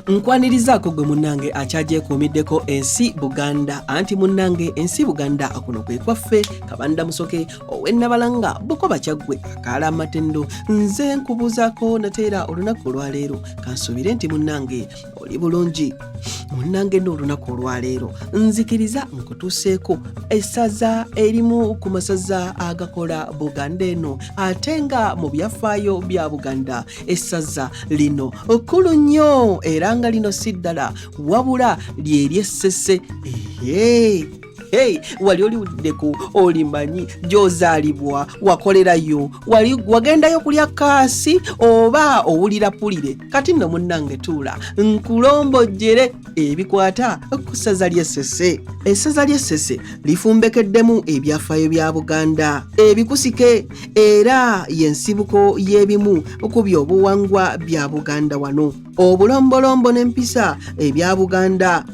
Nkwanirizaako gwe munnange akyagyekuumiddeko ensi Buganda anti munnange ensi Buganda kuno kwe kwaffe Kabanda Musoke ow'Ennabalanga Bukoba Kyaggwe akaala amatendo nze nkubuuzaako nateera olunaku olwaleero kansuubire nti munnange oli bulungi. Munnange n'olunaku olwaleero nzikiriza nkutuuseeko essaza erimu ku masaza agakola Buganda eno ate nga mu byafaayo bya Buganda essaza lino kkulu nnyo era nga lino si ddala wabula ly'ery'Essese. Wali oliwuddeko olimanyi gy'ozaalibwa wakolerayo wagendayo kulya kaasi oba owulira pulire kati nno munnange tuula nkulombojjere ebikwata ku ssaza ly'Essese. Essaza ly'Essese lifumbekeddemu ebyafaayo bya Buganda ebikusike era y'ensibuko y'ebimu ku byobuwangwa bya Buganda wano obulombolombo n'empisa ebya Buganda.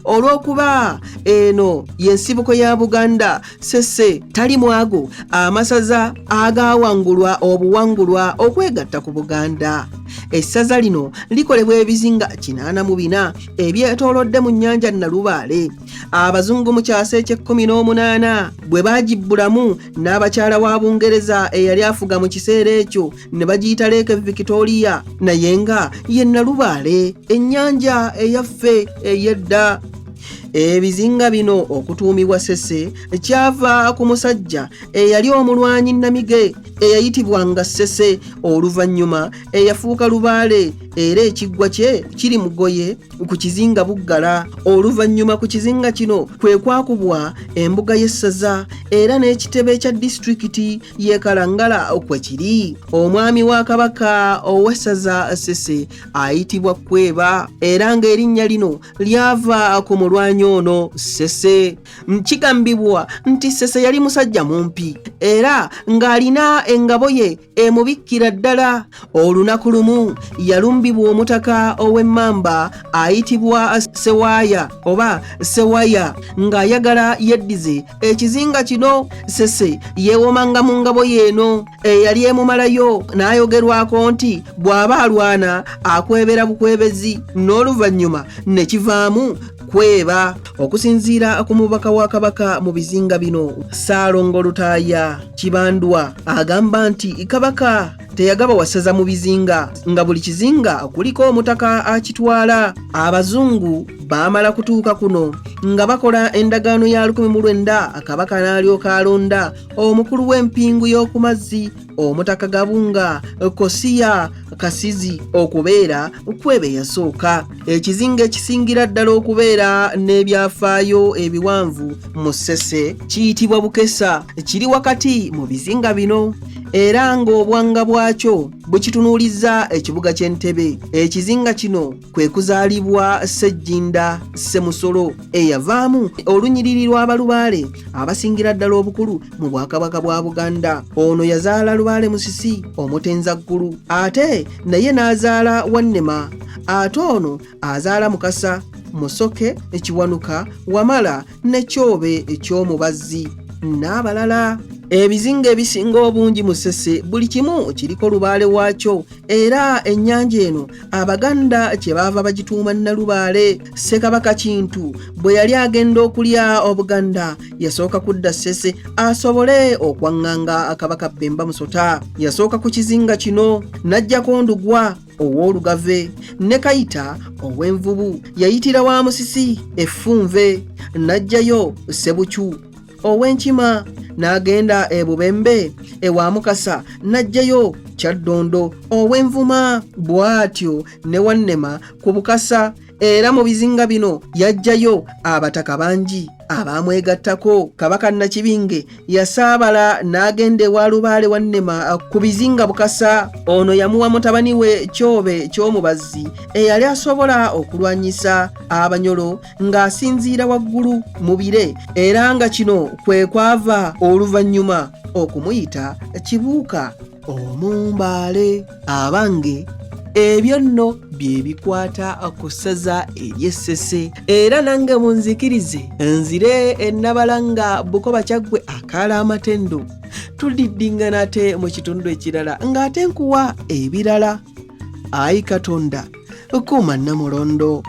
Olw'okuba eno y'ensibuko ya Buganda, Ssese tali mwago amasaza agawangulwa obuwangulwa okwegatta ku Buganda. Essaza lino likolebwa ebizinga 84 ebyetoolodde mu nnyanja Nalubaale. Abazungu mu kyasa eky'e18 bwe baagibbulamu n'abakyala wa Bungereza eyali afuga mu kiseera ekyo ne bagiyita Lake Victoria naye nga ye Nalubaale ennyanja eyaffe ey'edda. Ebizinga bino okutuumibwa Ssese kyava ku musajja eyali omulwanyi Namige eyayitibwanga Ssese oluvannyuma eyafuuka Lubaale era ekiggwa kye kiri Mugoye ku kizinga Buggala. Oluvannyuma ku kizinga kino kwe kwakubwa embuga y'essaza era n'ekitebe ekya disitulikiti y'e Kalangala kwe kiri. Omwami wa Kabaka ow'essaza Ssese ayitibwa Kweba era ng'erinnya lino lyava ku mulwanyi ono Ssese. Kigambibwa nti Ssese yali musajja mumpi era ng'alina engabo ye emubikkira ddala. Olunaku lumu yalumbibwa omutaka ow'emmamba ayitibwa Sewaya oba Sewaya ng'ayagala yeddize ekizinga kino. Ssese yeewomanga mu ngabo yeeno eyali emumalayo n'ayogerwako nti bw'aba alwana akwebera bukwebezi n'oluvannyuma ne kivaamu kweba. Okusinziira ku mubaka wa Kabaka mu bizinga bino Ssaalongo Lutaaya Kibandwa agamba nti Kabaka teyagaba wassaza mu bizinga nga buli kizinga kuliko omutaka akitwala. Abazungu baamala kutuuka kuno nga bakola endagaano ya 1900 Kabaka n'alyoka alonda omukulu w'empingu y'oku mazzi omutaka Gabunga Kosiya Kasizi okubeera Kwebe yasooka. Ekizinga ekisingira ddala okubeera n'ebyafaayo ebiwanvu mu Ssese kiyitibwa Bukesa, kiri wakati mu bizinga bino era ng'obwanga bwakyo bukitunuulizza ekibuga ky'Entebbe. Ekizinga kino kwe kuzaalibwa Ssejjinda Ssemusolo eyavaamu olunyiriri lw'Abalubaale abasingira ddala obukulu mu Bwakabaka bwa Buganda. Ono yazaala Lubaale Musisi Omutenzaggulu ate naye n'azaala Wannema ate ono azaala Mukasa Musoke Ekiwanuka Wamala ne Kyobe eky'Omubazzi n'abalala. Ebizinga ebisinga obungi mu Ssese buli kimu kiriko Lubaale waakyo era ennyanja eno Abaganda kye baava bagituuma Nalubaale. Ssekabaka Kintu bwe yali agenda okulya Obuganda yasooka kudda Ssese asobole okwaŋŋanga Kabaka Bemba Musota. Yasooka ku kizinga kino n'ajjako Ndugwa ow'Olugave ne Kayita ow'Envubu yayitira wa Musisi Effunve n'ajjayo Ssebucu ow'Enkima n'agenda e Bubembe ewa Mukasa n'ajjayo Kyaddondo ow'Envuma bw'atyo ne Wannema ku Bukasa era mu bizinga bino yajjayo abataka bangi abaamwegattako. Kabaka Nakibinge yasaabala n'agenda ewa Lubaale Wannema ku bizinga Bukasa. Ono yamuwa mutabani we Kyobe ky'Omubazzi eyali asobola okulwanyisa Abanyolo ng'asinziira waggulu mu bire era nga kino kwe kwava oluvannyuma okumuyita Kibuuka Omumbaale. Abange ebyo nno bye bikwata ku ssaza ery'Essese era nange munzikirize nzire Ennabalanga Bukoba Kyaggwe akaala amatendo tuliddingana ate mu kitundu ekirala ng'ate nkuwa ebirala. Ayi Katonda kuuma Namulondo.